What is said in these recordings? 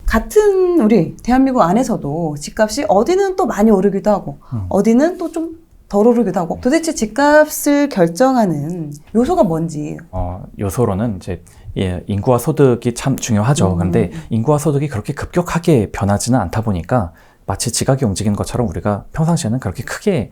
같은 우리 대한민국 안에서도 집값이 어디는 또 많이 오르기도 하고 어디는 또 좀 덜 오르기도 하고 도대체 집값을 결정하는 요소가 뭔지 요소로는 이제 인구와 소득이 참 중요하죠. 그런데 인구와 소득이 그렇게 급격하게 변하지는 않다 보니까 마치 지각이 움직이는 것처럼 우리가 평상시에는 그렇게 크게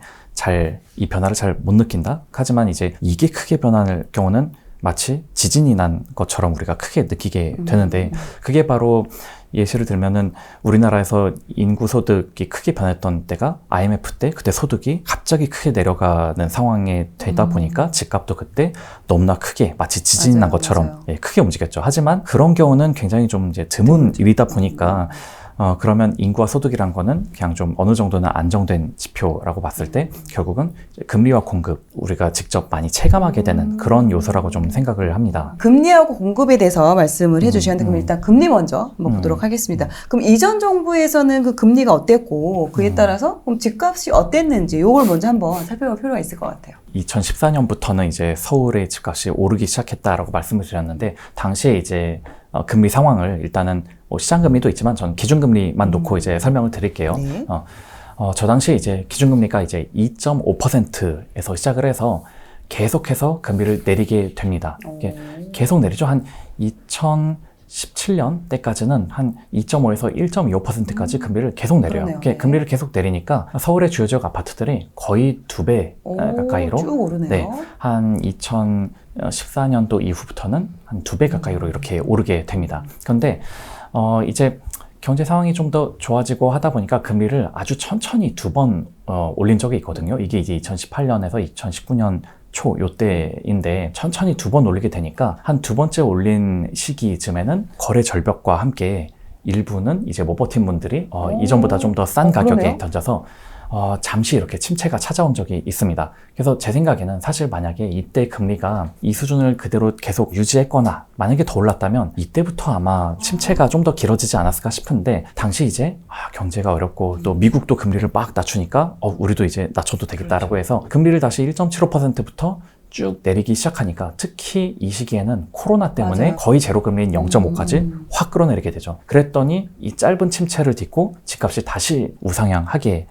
이 변화를 잘 못 느낀다. 하지만 이제 이게 크게 변할 경우는 마치 지진이 난 것처럼 우리가 크게 느끼게 되는데 그게 바로 예시를 들면은 우리나라에서 인구 소득이 크게 변했던 때가 IMF 때 그때 소득이 갑자기 크게 내려가는 상황에 되다 보니까 집값도 그때 너무나 크게 마치 지진이 난 것처럼 크게 움직였죠. 하지만 그런 경우는 굉장히 좀 이제 드문 일이다 보니까 그러면 인구와 소득이란 거는 그냥 좀 어느 정도는 안정된 지표라고 봤을 때 결국은 금리와 공급 우리가 직접 많이 체감하게 되는 그런 요소라고 좀 생각을 합니다. 금리하고 공급에 대해서 말씀을 해주셨는데 그럼 일단 금리 먼저 한번 보도록 하겠습니다. 그럼 이전 정부에서는 그 금리가 어땠고 그에 따라서 그럼 집값이 어땠는지 이걸 먼저 한번 살펴볼 필요가 있을 것 같아요. 2014년부터는 이제 서울의 집값이 오르기 시작했다라고 말씀을 드렸는데 당시에 이제 금리 상황을 일단은 시장금리도 있지만 전 기준금리만 놓고 이제 설명을 드릴게요. 네. 저 당시에 이제 기준금리가 이제 2.5%에서 시작을 해서 계속해서 금리를 내리게 됩니다. 계속 내리죠. 한 2017년 때까지는 한 2.5에서 1.25%까지 금리를 계속 내려요. 그러네요. 금리를 계속 내리니까 서울의 주요 지역 아파트들이 거의 2배 가까이로 쭉 오르네요. 한 2014년도 이후부터는 한 2배 가까이로 이렇게 오르게 됩니다. 그런데 이제 경제 상황이 좀 더 좋아지고 하다 보니까 금리를 아주 천천히 2번 올린 적이 있거든요. 이게 이제 2018년에서 2019년 초 요때인데 천천히 2번 올리게 되니까 한 2번째 올린 시기쯤에는 거래 절벽과 함께 일부는 이제 못 버틴 분들이 이전보다 좀 더 싼 가격에 그러네요. 던져서 잠시 이렇게 침체가 찾아온 적이 있습니다. 그래서 제 생각에는 사실 만약에 이때 금리가 이 수준을 그대로 계속 유지했거나 만약에 더 올랐다면 이때부터 아마 침체가 좀 더 길어지지 않았을까 싶은데 당시 이제 경제가 어렵고 또 미국도 금리를 막 낮추니까 우리도 이제 낮춰도 되겠다라고 해서 금리를 다시 1.75%부터 쭉 내리기 시작하니까 특히 이 시기에는 코로나 때문에 맞아요. 거의 제로 금리인 0.5까지 확 끌어내리게 되죠. 그랬더니 이 짧은 침체를 딛고 집값이 다시 우상향하게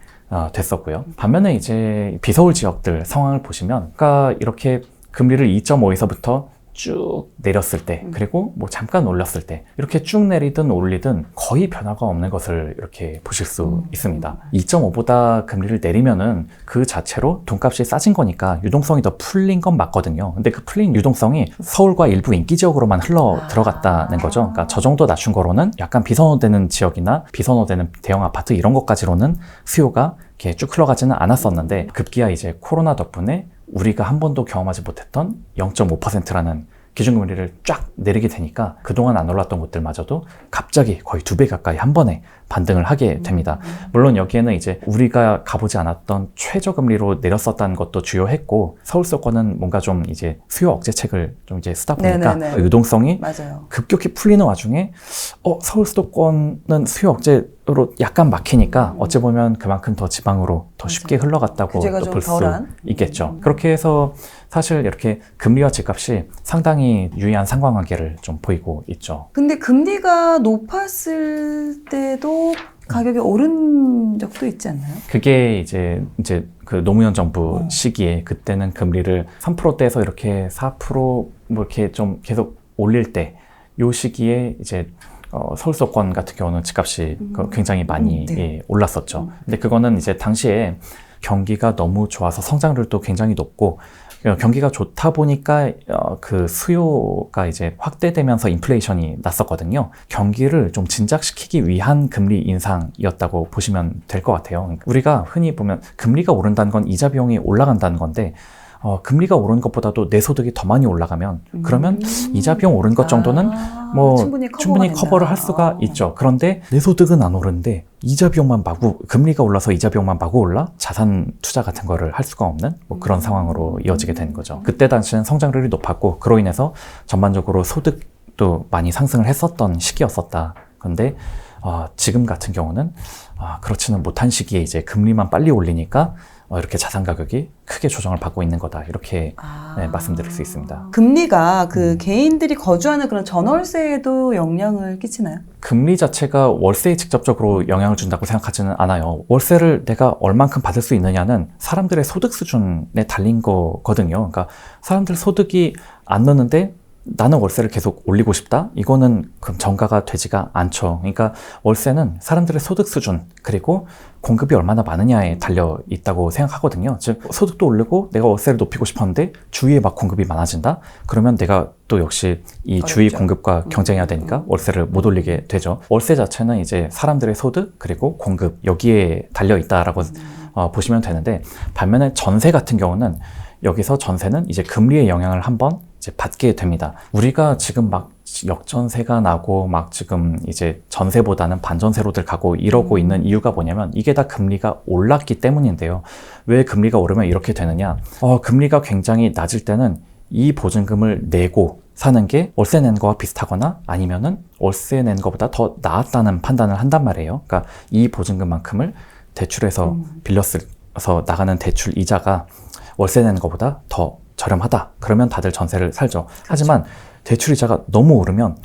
됐었고요. 반면에 이제 비서울 지역들 상황을 보시면 아까 이렇게 금리를 2.5에서부터 쭉 내렸을 때 그리고 뭐 잠깐 올렸을 때 이렇게 쭉 내리든 올리든 거의 변화가 없는 것을 이렇게 보실 수 있습니다. 2.5보다 금리를 내리면은 그 자체로 돈값이 싸진 거니까 유동성이 더 풀린 건 맞거든요. 근데 그 풀린 유동성이 서울과 일부 인기 지역으로만 흘러 들어갔다는 거죠. 그러니까 저 정도 낮춘 거로는 약간 비선호되는 지역이나 비선호되는 대형 아파트 이런 것까지로는 수요가 이렇게 쭉 흘러가지는 않았었는데 급기야 이제 코로나 덕분에 우리가 한 번도 경험하지 못했던 0.5%라는 기준금리를 쫙 내리게 되니까 그동안 안 올랐던 곳들마저도 갑자기 거의 2배 가까이 한 번에 반등을 하게 됩니다. 물론 여기에는 이제 우리가 가보지 않았던 최저금리로 내렸었다는 것도 주요했고 서울 수도권은 뭔가 좀 이제 수요 억제책을 좀 이제 쓰다 보니까 네네네. 유동성이 맞아요. 급격히 풀리는 와중에 서울 수도권은 수요 억제로 약간 막히니까 어찌 보면 그만큼 더 지방으로 더 쉽게 흘러갔다고 규제가 또 좀 볼 수 덜한? 있겠죠. 그렇게 해서 사실 이렇게 금리와 집값이 상당히 유의한 상관관계를 좀 보이고 있죠. 근데 금리가 높았을 때도 가격이 오른 적도 있지 않나요? 그게 이제 그 노무현 정부 시기에 그때는 금리를 3%대에서 이렇게 4% 뭐 이렇게 좀 계속 올릴 때 요 시기에 이제 서울 수도권 같은 경우는 집값이 굉장히 많이 네. 올랐었죠. 근데 그거는 이제 당시에 경기가 너무 좋아서 성장률도 굉장히 높고 경기가 좋다 보니까 그 수요가 이제 확대되면서 인플레이션이 났었거든요. 경기를 좀 진작시키기 위한 금리 인상이었다고 보시면 될 것 같아요. 우리가 흔히 보면 금리가 오른다는 건 이자 비용이 올라간다는 건데 금리가 오른 것보다도 내 소득이 더 많이 올라가면 그러면 이자 비용 오른 것 정도는 뭐 충분히 커버를 할 수가 있죠. 그런데 내 소득은 안 오르는데 이자 비용만 마구 금리가 올라서 이자 비용만 마구 올라 자산 투자 같은 거를 할 수가 없는 뭐 그런 상황으로 이어지게 된 거죠. 그때 당시는 성장률이 높았고 그로 인해서 전반적으로 소득도 많이 상승을 했었던 시기였었다. 그런데 지금 같은 경우는 그렇지는 못한 시기에 이제 금리만 빨리 올리니까 이렇게 자산 가격이 크게 조정을 받고 있는 거다. 이렇게 네, 말씀드릴 수 있습니다. 금리가 그 개인들이 거주하는 그런 전월세에도 영향을 끼치나요? 금리 자체가 월세에 직접적으로 영향을 준다고 생각하지는 않아요. 월세를 내가 얼만큼 받을 수 있느냐는 사람들의 소득 수준에 달린 거거든요. 그러니까 사람들 소득이 안 느는데 나는 월세를 계속 올리고 싶다? 이거는 그럼 정가가 되지가 않죠. 그러니까 월세는 사람들의 소득 수준 그리고 공급이 얼마나 많으냐에 달려 있다고 생각하거든요. 즉 소득도 오르고 내가 월세를 높이고 싶었는데 주위에 막 공급이 많아진다? 그러면 내가 또 역시 이 주위 공급과 경쟁해야 되니까 월세를 못 올리게 되죠. 월세 자체는 이제 사람들의 소득 그리고 공급 여기에 달려 있다라고 보시면 되는데, 반면에 전세 같은 경우는 여기서 전세는 이제 금리의 영향을 한번 이제 받게 됩니다. 우리가 지금 막 역전세가 나고 막 지금 이제 전세보다는 반전세로들 가고 이러고 있는 이유가 뭐냐면 이게 다 금리가 올랐기 때문인데요. 왜 금리가 오르면 이렇게 되느냐? 금리가 굉장히 낮을 때는 이 보증금을 내고 사는 게 월세 낸 거와 비슷하거나 아니면은 월세 낸 거보다 더 나았다는 판단을 한단 말이에요. 그러니까 이 보증금만큼을 대출해서 빌려서 나가는 대출 이자가 월세 내는 것보다 더 저렴하다. 그러면 다들 전세를 살죠. 그렇죠. 하지만 대출 이자가 너무 오르면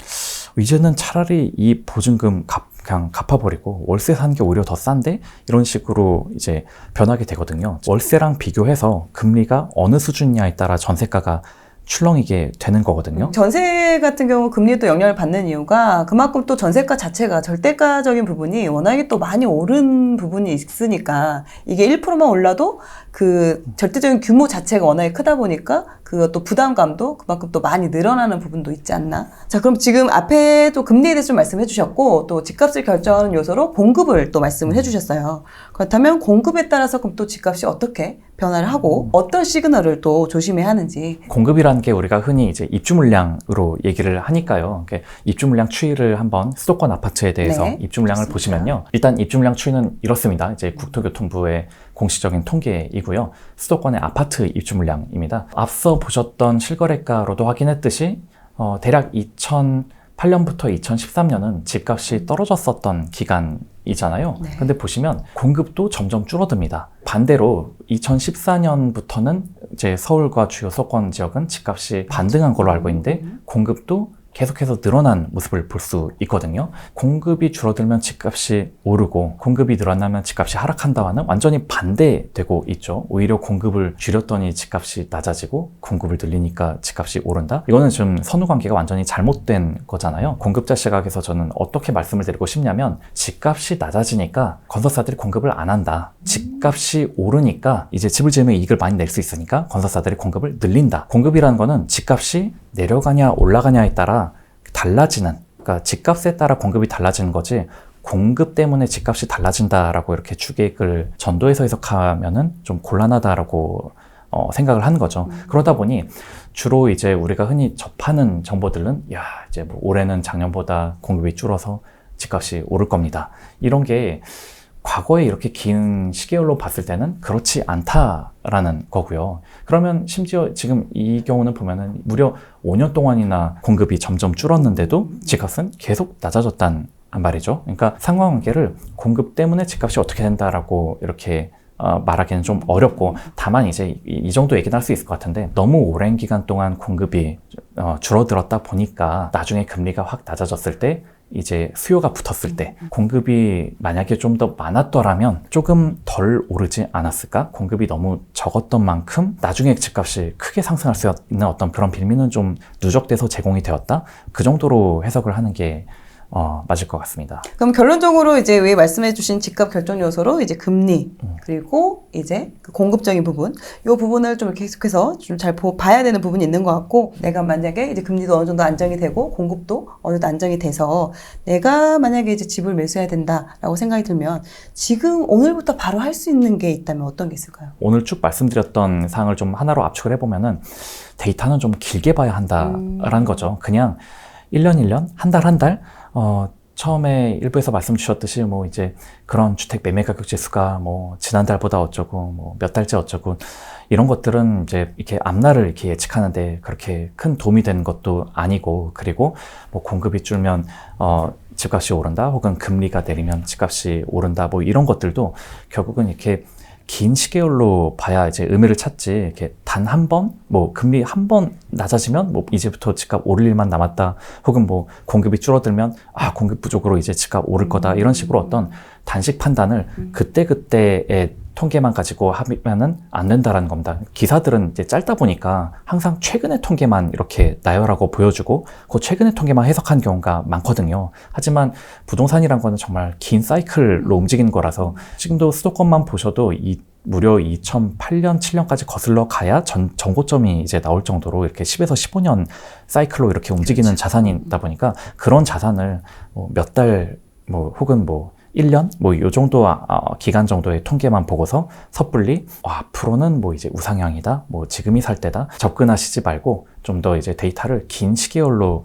이제는 차라리 이 보증금 그냥 갚아버리고 월세 사는 게 오히려 더 싼데? 이런 식으로 이제 변하게 되거든요. 월세랑 비교해서 금리가 어느 수준이냐에 따라 전세가가 출렁이게 되는 거거든요. 전세 같은 경우 금리도 영향을 받는 이유가 그만큼 또 전세가 자체가 절대가적인 부분이 워낙에 또 많이 오른 부분이 있으니까 이게 1%만 올라도 그 절대적인 규모 자체가 워낙에 크다 보니까 그것도 부담감도 그만큼 또 많이 늘어나는 부분도 있지 않나. 자, 그럼 지금 앞에도 금리에 대해서 좀 말씀해 주셨고 또 집값을 결정하는 요소로 공급을 또 말씀을 해 주셨어요. 그렇다면 공급에 따라서 그럼 또 집값이 어떻게 변화를 하고 어떤 시그널을 또 조심해야 하는지. 공급이라는 게 우리가 흔히 이제 입주 물량으로 얘기를 하니까요. 입주 물량 추이를 한번 수도권 아파트에 대해서 네, 입주 물량을 좋습니다. 보시면요. 일단 입주 물량 추이는 이렇습니다. 이제 국토교통부의 공식적인 통계이고요. 수도권의 아파트 입주 물량입니다. 앞서 보셨던 실거래가로도 확인했듯이 대략 2008년부터 2013년은 집값이 떨어졌었던 기간이잖아요. 네. 근데 보시면 공급도 점점 줄어듭니다. 반대로 2014년부터는 이제 서울과 주요 수도권 지역은 집값이 반등한 걸로 알고 있는데 공급도 계속해서 늘어난 모습을 볼 수 있거든요. 공급이 줄어들면 집값이 오르고 공급이 늘어나면 집값이 하락한다와는 완전히 반대되고 있죠. 오히려 공급을 줄였더니 집값이 낮아지고 공급을 늘리니까 집값이 오른다? 이거는 좀 선후관계가 완전히 잘못된 거잖아요. 공급자 시각에서 저는 어떻게 말씀을 드리고 싶냐면 집값이 낮아지니까 건설사들이 공급을 안 한다. 집값이 오르니까 이제 집을 지으면 이익을 많이 낼 수 있으니까 건설사들이 공급을 늘린다. 공급이라는 거는 집값이 내려가냐 올라가냐에 따라 달라지는, 그러니까 집값에 따라 공급이 달라지는 거지 공급 때문에 집값이 달라진다라고 이렇게 추계획을 전도해서 해석하면은 좀 곤란하다라고 생각을 하는 거죠. 그러다 보니 주로 이제 우리가 흔히 접하는 정보들은 이제 뭐 올해는 작년보다 공급이 줄어서 집값이 오를 겁니다. 이런 게 과거에 이렇게 긴 시계열로 봤을 때는 그렇지 않다라는 거고요. 그러면 심지어 지금 이 경우는 보면은 무려 5년 동안이나 공급이 점점 줄었는데도 집값은 계속 낮아졌단 말이죠. 그러니까 상관관계를 공급 때문에 집값이 어떻게 된다라고 이렇게 말하기는 좀 어렵고, 다만 이제 이 정도 얘기는 할 수 있을 것 같은데 너무 오랜 기간 동안 공급이 줄어들었다 보니까 나중에 금리가 확 낮아졌을 때 이제 수요가 붙었을 때 공급이 만약에 좀 더 많았더라면 조금 덜 오르지 않았을까? 공급이 너무 적었던 만큼 나중에 집값이 크게 상승할 수 있는 어떤 그런 빌미는 좀 누적돼서 제공이 되었다? 그 정도로 해석을 하는 게 맞을 것 같습니다. 그럼 결론적으로 이제 왜 말씀해주신 집값 결정 요소로 이제 금리 그리고 이제 그 공급적인 부분, 이 부분을 좀 계속해서 좀 잘 봐야 되는 부분이 있는 것 같고, 내가 만약에 이제 금리도 어느 정도 안정이 되고 공급도 어느 정도 안정이 돼서 내가 만약에 이제 집을 매수해야 된다라고 생각이 들면 지금 오늘부터 바로 할 수 있는 게 있다면 어떤 게 있을까요? 오늘 쭉 말씀드렸던 사항을 좀 하나로 압축을 해보면은 데이터는 좀 길게 봐야 한다라는 거죠. 그냥 1년, 한 달, 처음에 일부에서 말씀 주셨듯이 뭐 이제 그런 주택 매매 가격 지수가 뭐 지난달보다 어쩌고 뭐 몇 달째 어쩌고 이런 것들은 이제 이렇게 앞날을 이렇게 예측하는데 그렇게 큰 도움이 되는 것도 아니고, 그리고 뭐 공급이 줄면 집값이 오른다, 혹은 금리가 내리면 집값이 오른다, 뭐 이런 것들도 결국은 이렇게 긴 시계열로 봐야 이제 의미를 찾지, 이렇게 단 한 번, 뭐 금리 한 번 낮아지면 뭐 이제부터 집값 오를 일만 남았다, 혹은 뭐 공급이 줄어들면 아 공급 부족으로 이제 집값 오를 거다, 이런 식으로 어떤 단식 판단을 그때그때의 통계만 가지고 하면은 안 된다라는 겁니다. 기사들은 이제 짧다 보니까 항상 최근의 통계만 이렇게 나열하고 보여주고 그 최근의 통계만 해석한 경우가 많거든요. 하지만 부동산이란 거는 정말 긴 사이클로 움직이는 거라서 지금도 수도권만 보셔도 무려 2008년, 7년까지 거슬러 가야 전고점이 이제 나올 정도로 이렇게 10에서 15년 사이클로 이렇게 움직이는 그렇죠. 자산이다 보니까 그런 자산을 뭐 몇 달, 뭐 혹은 뭐 1년? 뭐 요 정도 기간 정도의 통계만 보고서 섣불리 앞으로는 뭐 이제 우상향이다, 뭐 지금이 살 때다, 접근하시지 말고 좀 더 이제 데이터를 긴 시계열로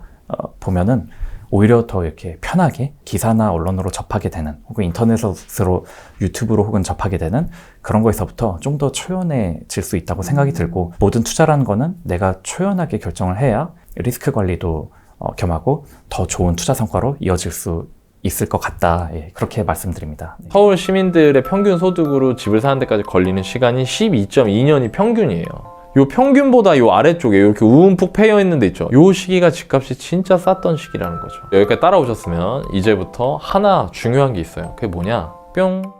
보면은 오히려 더 이렇게 편하게 기사나 언론으로 접하게 되는, 혹은 인터넷으로 유튜브로 혹은 접하게 되는 그런 거에서부터 좀 더 초연해질 수 있다고 생각이 들고, 모든 투자라는 거는 내가 초연하게 결정을 해야 리스크 관리도 겸하고 더 좋은 투자 성과로 이어질 수 있을 것 같다. 예, 그렇게 말씀드립니다. 네. 서울 시민들의 평균 소득으로 집을 사는 데까지 걸리는 시간이 12.2년이 평균이에요. 요 평균보다 요 아래쪽에 이렇게 움푹 패여 있는 데 있죠. 요 시기가 집값이 진짜 쌌던 시기라는 거죠. 여기까지 따라오셨으면 이제부터 하나 중요한 게 있어요. 그게 뭐냐? 뿅!